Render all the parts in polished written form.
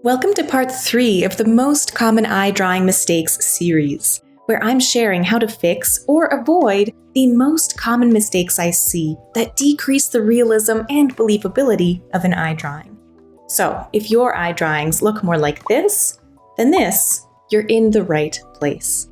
Welcome to part 3 of the Most Common Eye Drawing Mistakes series, where I'm sharing how to fix or avoid the most common mistakes I see that decrease the realism and believability of an eye drawing. So, if your eye drawings look more like this than this, you're in the right place.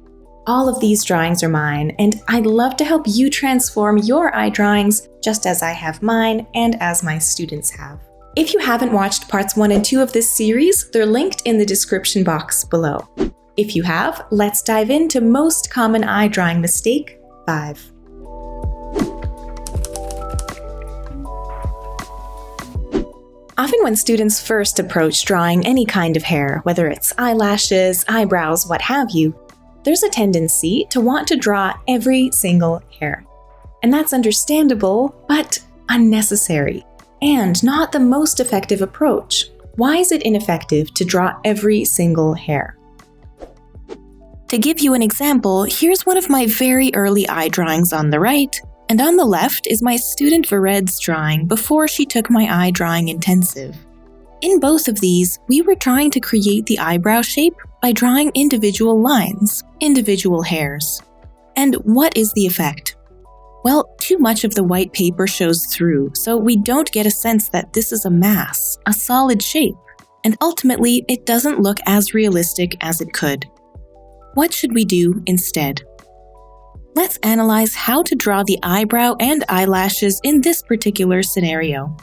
All of these drawings are mine, and I'd love to help you transform your eye drawings just as I have mine and as my students have. If you haven't watched parts 1 and 2 of this series, they're linked in the description box below. If you have, let's dive into Most Common Eye Drawing Mistake 5. Often when students first approach drawing any kind of hair, whether it's eyelashes, eyebrows, what have you, there's a tendency to want to draw every single hair. And that's understandable, but unnecessary, and not the most effective approach. Why is it ineffective to draw every single hair? To give you an example, here's one of my very early eye drawings on the right, and on the left is my student Vered's drawing before she took my eye drawing intensive. In both of these, we were trying to create the eyebrow shape by drawing individual lines, individual hairs. And what is the effect? Well, too much of the white paper shows through, so we don't get a sense that this is a mass, a solid shape, and ultimately it doesn't look as realistic as it could. What should we do instead? Let's analyze how to draw the eyebrow and eyelashes in this particular scenario.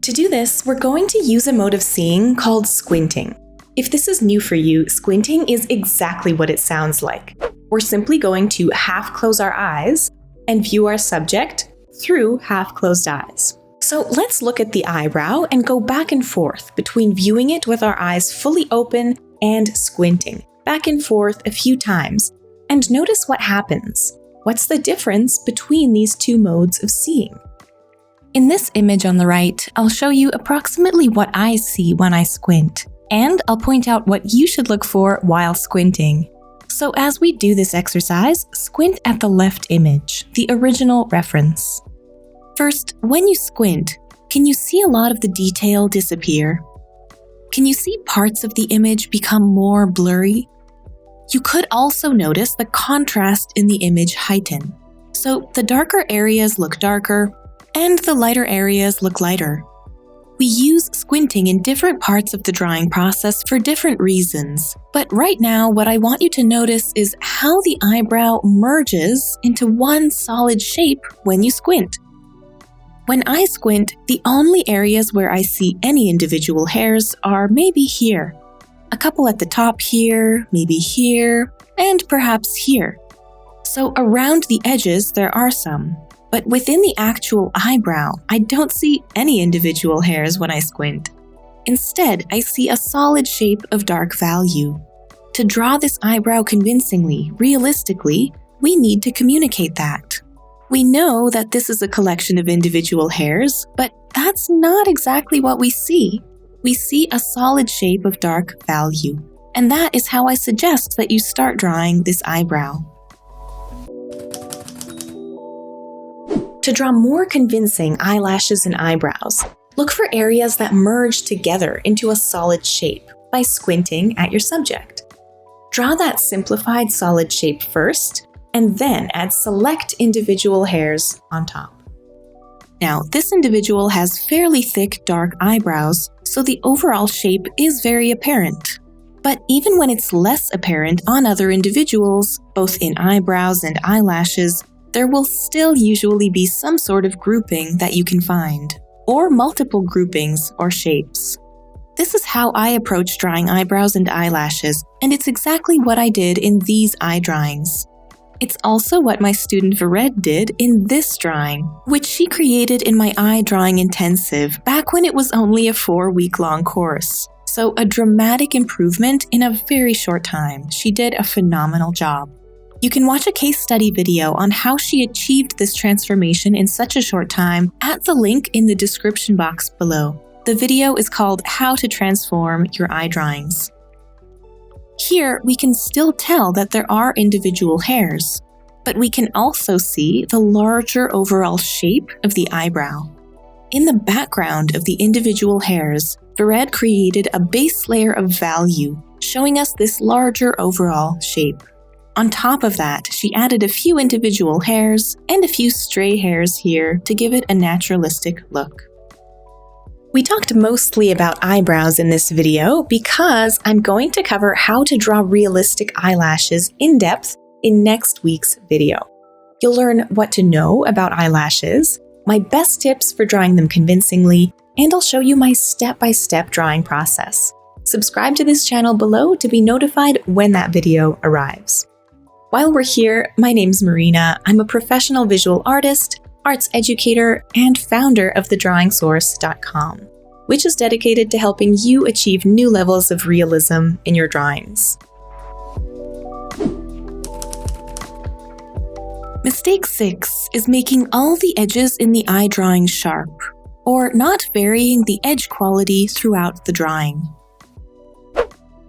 To do this, we're going to use a mode of seeing called squinting. If this is new for you, squinting is exactly what it sounds like. We're simply going to half close our eyes and view our subject through half-closed eyes. So let's look at the eyebrow and go back and forth between viewing it with our eyes fully open and squinting, back and forth a few times, and notice what happens. What's the difference between these two modes of seeing? In this image on the right, I'll show you approximately what I see when I squint, and I'll point out what you should look for while squinting. So as we do this exercise, squint at the left image, the original reference. First, when you squint, can you see a lot of the detail disappear? Can you see parts of the image become more blurry? You could also notice the contrast in the image heighten. So the darker areas look darker, and the lighter areas look lighter. We use squinting in different parts of the drawing process for different reasons, but right now what I want you to notice is how the eyebrow merges into one solid shape when you squint. When I squint, the only areas where I see any individual hairs are maybe here, a couple at the top here, maybe here, and perhaps here. So around the edges there are some. But within the actual eyebrow, I don't see any individual hairs when I squint. Instead, I see a solid shape of dark value. To draw this eyebrow convincingly, realistically, we need to communicate that. We know that this is a collection of individual hairs, but that's not exactly what we see. We see a solid shape of dark value, and that is how I suggest that you start drawing this eyebrow. To draw more convincing eyelashes and eyebrows, look for areas that merge together into a solid shape by squinting at your subject. Draw that simplified solid shape first, and then add select individual hairs on top. Now, this individual has fairly thick dark eyebrows, so the overall shape is very apparent. But even when it's less apparent on other individuals, both in eyebrows and eyelashes, there will still usually be some sort of grouping that you can find, or multiple groupings or shapes. This is how I approach drawing eyebrows and eyelashes, and it's exactly what I did in these eye drawings. It's also what my student Vered did in this drawing, which she created in my eye drawing intensive back when it was only a 4-week-long course. So a dramatic improvement in a very short time. She did a phenomenal job. You can watch a case study video on how she achieved this transformation in such a short time at the link in the description box below. The video is called How to Transform Your Eye Drawings. Here, we can still tell that there are individual hairs, but we can also see the larger overall shape of the eyebrow. In the background of the individual hairs, Vered created a base layer of value, showing us this larger overall shape. On top of that, she added a few individual hairs and a few stray hairs here to give it a naturalistic look. We talked mostly about eyebrows in this video because I'm going to cover how to draw realistic eyelashes in depth in next week's video. You'll learn what to know about eyelashes, my best tips for drawing them convincingly, and I'll show you my step-by-step drawing process. Subscribe to this channel below to be notified when that video arrives. While we're here, my name's Marina. I'm a professional visual artist, arts educator, and founder of thedrawingsource.com, which is dedicated to helping you achieve new levels of realism in your drawings. Mistake 6 is making all the edges in the eye drawing sharp, or not varying the edge quality throughout the drawing.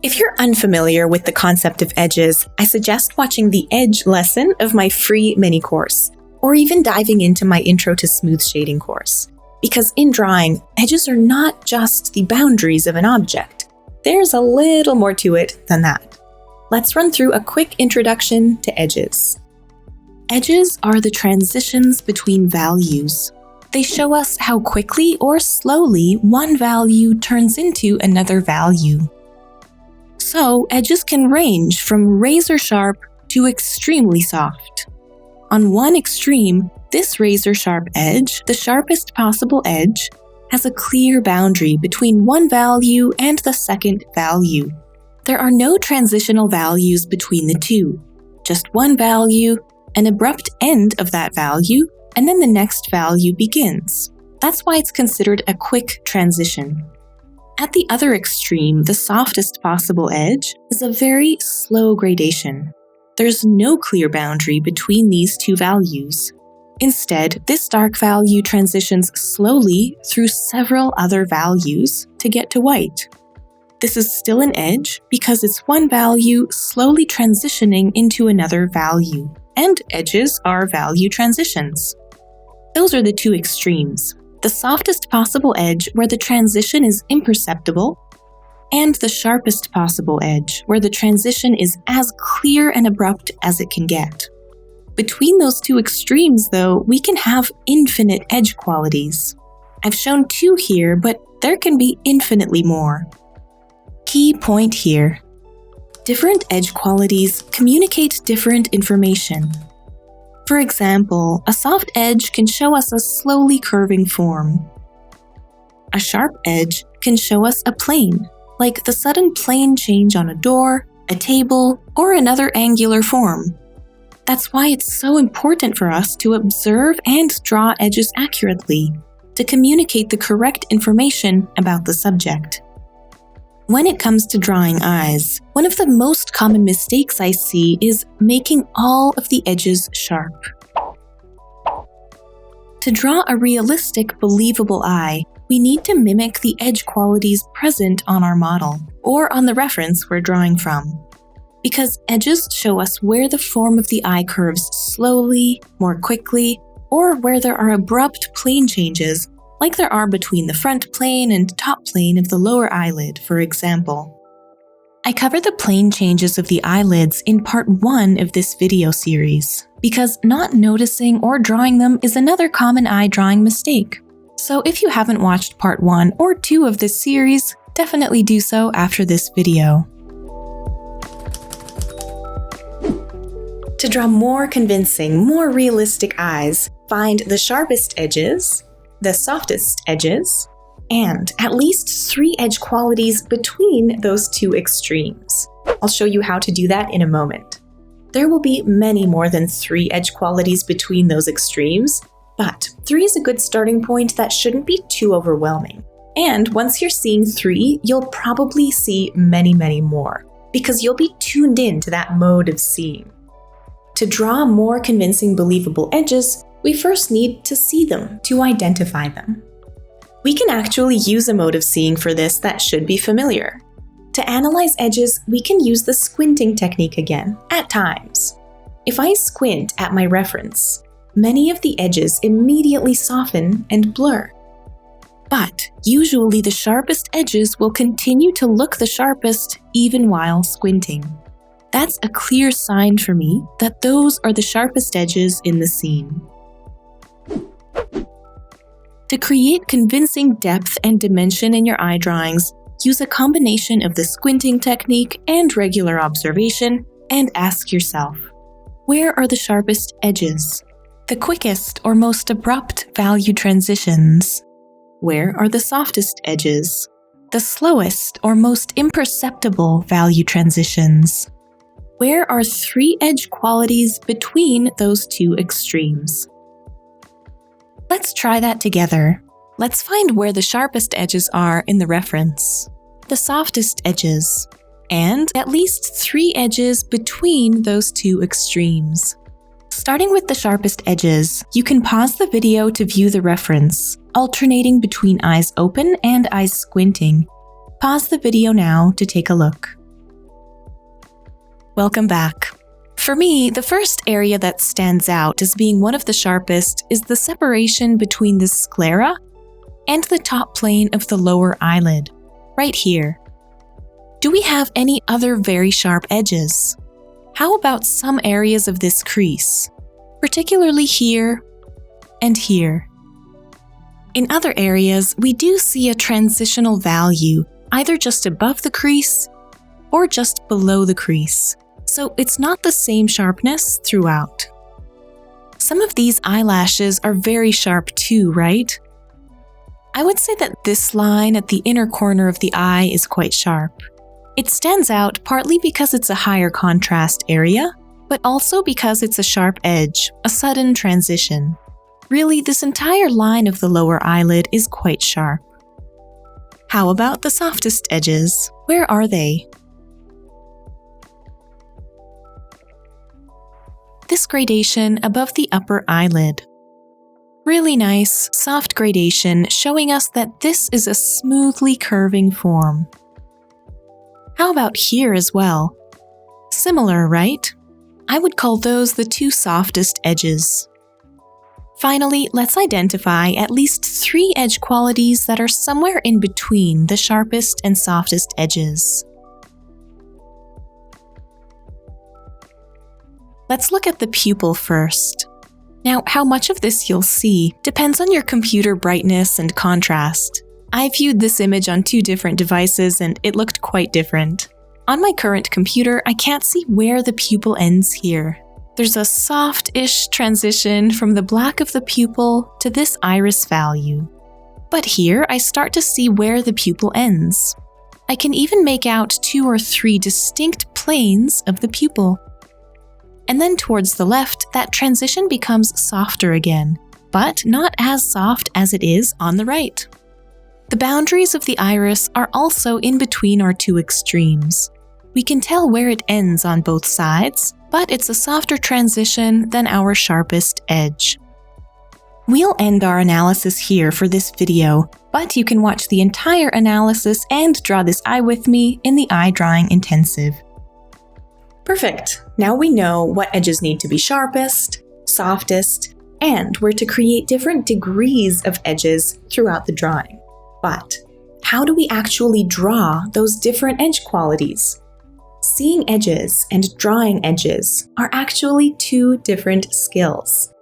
If you're unfamiliar with the concept of edges, I suggest watching the Edge lesson of my free mini course, or even diving into my Intro to Smooth Shading course. Because in drawing, edges are not just the boundaries of an object. There's a little more to it than that. Let's run through a quick introduction to edges. Edges are the transitions between values. They show us how quickly or slowly one value turns into another value. So, edges can range from razor sharp to extremely soft. On one extreme, this razor sharp edge, the sharpest possible edge, has a clear boundary between one value and the second value. There are no transitional values between the two, just one value, an abrupt end of that value, and then the next value begins. That's why it's considered a quick transition. At the other extreme, the softest possible edge is a very slow gradation. There's no clear boundary between these two values. Instead, this dark value transitions slowly through several other values to get to white. This is still an edge because it's one value slowly transitioning into another value, and edges are value transitions. Those are the two extremes. The softest possible edge where the transition is imperceptible, and the sharpest possible edge where the transition is as clear and abrupt as it can get. Between those two extremes, though, we can have infinite edge qualities. I've shown 2 here, but there can be infinitely more. Key point here. Different edge qualities communicate different information. For example, a soft edge can show us a slowly curving form. A sharp edge can show us a plane, like the sudden plane change on a door, a table, or another angular form. That's why it's so important for us to observe and draw edges accurately, to communicate the correct information about the subject. When it comes to drawing eyes, one of the most common mistakes I see is making all of the edges sharp. To draw a realistic, believable eye, we need to mimic the edge qualities present on our model, or on the reference we're drawing from. Because edges show us where the form of the eye curves slowly, more quickly, or where there are abrupt plane changes, like there are between the front plane and top plane of the lower eyelid, for example. I cover the plane changes of the eyelids in part 1 of this video series, because not noticing or drawing them is another common eye drawing mistake. So if you haven't watched part 1 or 2 of this series, definitely do so after this video. To draw more convincing, more realistic eyes, find the sharpest edges, the softest edges, and at least 3 edge qualities between those 2 extremes. I'll show you how to do that in a moment. There will be many more than 3 edge qualities between those extremes, but 3 is a good starting point that shouldn't be too overwhelming. And once you're seeing 3, you'll probably see many, many more, because you'll be tuned in to that mode of seeing. To draw more convincing, believable edges, we first need to see them, to identify them. We can actually use a mode of seeing for this that should be familiar. To analyze edges, we can use the squinting technique again, at times. If I squint at my reference, many of the edges immediately soften and blur. But usually the sharpest edges will continue to look the sharpest even while squinting. That's a clear sign for me that those are the sharpest edges in the scene. To create convincing depth and dimension in your eye drawings, use a combination of the squinting technique and regular observation, and ask yourself, where are the sharpest edges? The quickest or most abrupt value transitions? Where are the softest edges? The slowest or most imperceptible value transitions? Where are three edge qualities between those two extremes? Let's try that together. Let's find where the sharpest edges are in the reference, the softest edges, and at least three edges between those two extremes. Starting with the sharpest edges, you can pause the video to view the reference, alternating between eyes open and eyes squinting. Pause the video now to take a look. Welcome back. For me, the first area that stands out as being one of the sharpest is the separation between the sclera and the top plane of the lower eyelid, right here. Do we have any other very sharp edges? How about some areas of this crease, particularly here and here? In other areas, we do see a transitional value, either just above the crease or just below the crease. So it's not the same sharpness throughout. Some of these eyelashes are very sharp too, right? I would say that this line at the inner corner of the eye is quite sharp. It stands out partly because it's a higher contrast area, but also because it's a sharp edge, a sudden transition. Really, this entire line of the lower eyelid is quite sharp. How about the softest edges? Where are they? This gradation above the upper eyelid. Really nice, soft gradation showing us that this is a smoothly curving form. How about here as well? Similar, right? I would call those the two softest edges. Finally, let's identify at least three edge qualities that are somewhere in between the sharpest and softest edges. Let's look at the pupil first. Now, how much of this you'll see depends on your computer brightness and contrast. I viewed this image on two different devices and it looked quite different. On my current computer, I can't see where the pupil ends here. There's a soft-ish transition from the black of the pupil to this iris value. But here, I start to see where the pupil ends. I can even make out 2 or 3 distinct planes of the pupil. And then towards the left, that transition becomes softer again, but not as soft as it is on the right. The boundaries of the iris are also in between our two extremes. We can tell where it ends on both sides, but it's a softer transition than our sharpest edge. We'll end our analysis here for this video, but you can watch the entire analysis and draw this eye with me in the eye drawing intensive. Perfect! Now we know what edges need to be sharpest, softest, and where to create different degrees of edges throughout the drawing. But how do we actually draw those different edge qualities? Seeing edges and drawing edges are actually two different skills.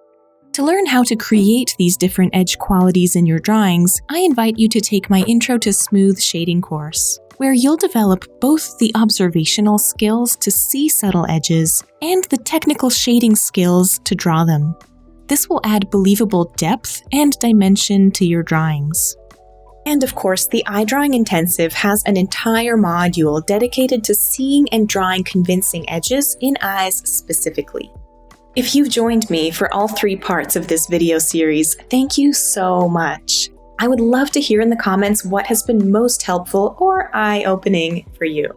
To learn how to create these different edge qualities in your drawings, I invite you to take my Intro to Smooth Shading course, where you'll develop both the observational skills to see subtle edges and the technical shading skills to draw them. This will add believable depth and dimension to your drawings. And of course, the Eye Drawing Intensive has an entire module dedicated to seeing and drawing convincing edges in eyes specifically. If you've joined me for all 3 parts of this video series, thank you so much. I would love to hear in the comments what has been most helpful or eye-opening for you.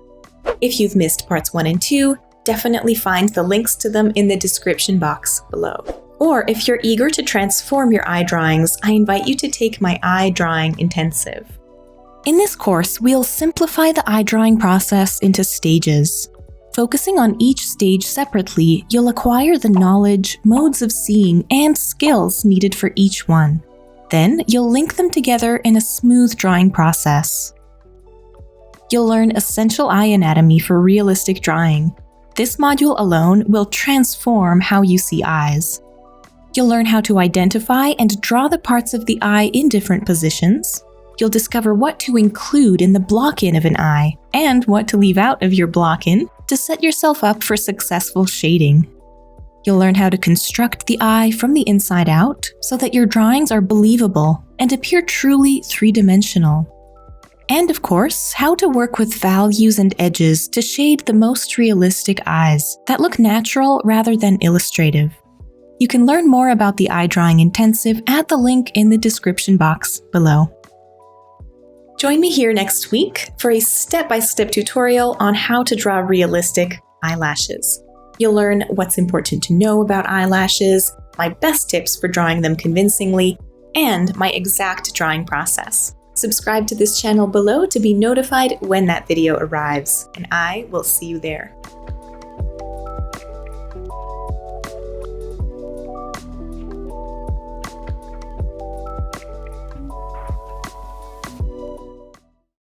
If you've missed parts 1 and 2, definitely find the links to them in the description box below. Or if you're eager to transform your eye drawings, I invite you to take my Eye Drawing Intensive. In this course, we'll simplify the eye drawing process into stages. Focusing on each stage separately, you'll acquire the knowledge, modes of seeing, and skills needed for each one. Then you'll link them together in a smooth drawing process. You'll learn essential eye anatomy for realistic drawing. This module alone will transform how you see eyes. You'll learn how to identify and draw the parts of the eye in different positions. You'll discover what to include in the block-in of an eye and what to leave out of your block-in to set yourself up for successful shading. You'll learn how to construct the eye from the inside out so that your drawings are believable and appear truly three-dimensional. And of course, how to work with values and edges to shade the most realistic eyes that look natural rather than illustrative. You can learn more about the eye drawing intensive at the link in the description box below. Join me here next week for a step-by-step tutorial on how to draw realistic eyelashes. You'll learn what's important to know about eyelashes, my best tips for drawing them convincingly, and my exact drawing process. Subscribe to this channel below to be notified when that video arrives, and I will see you there.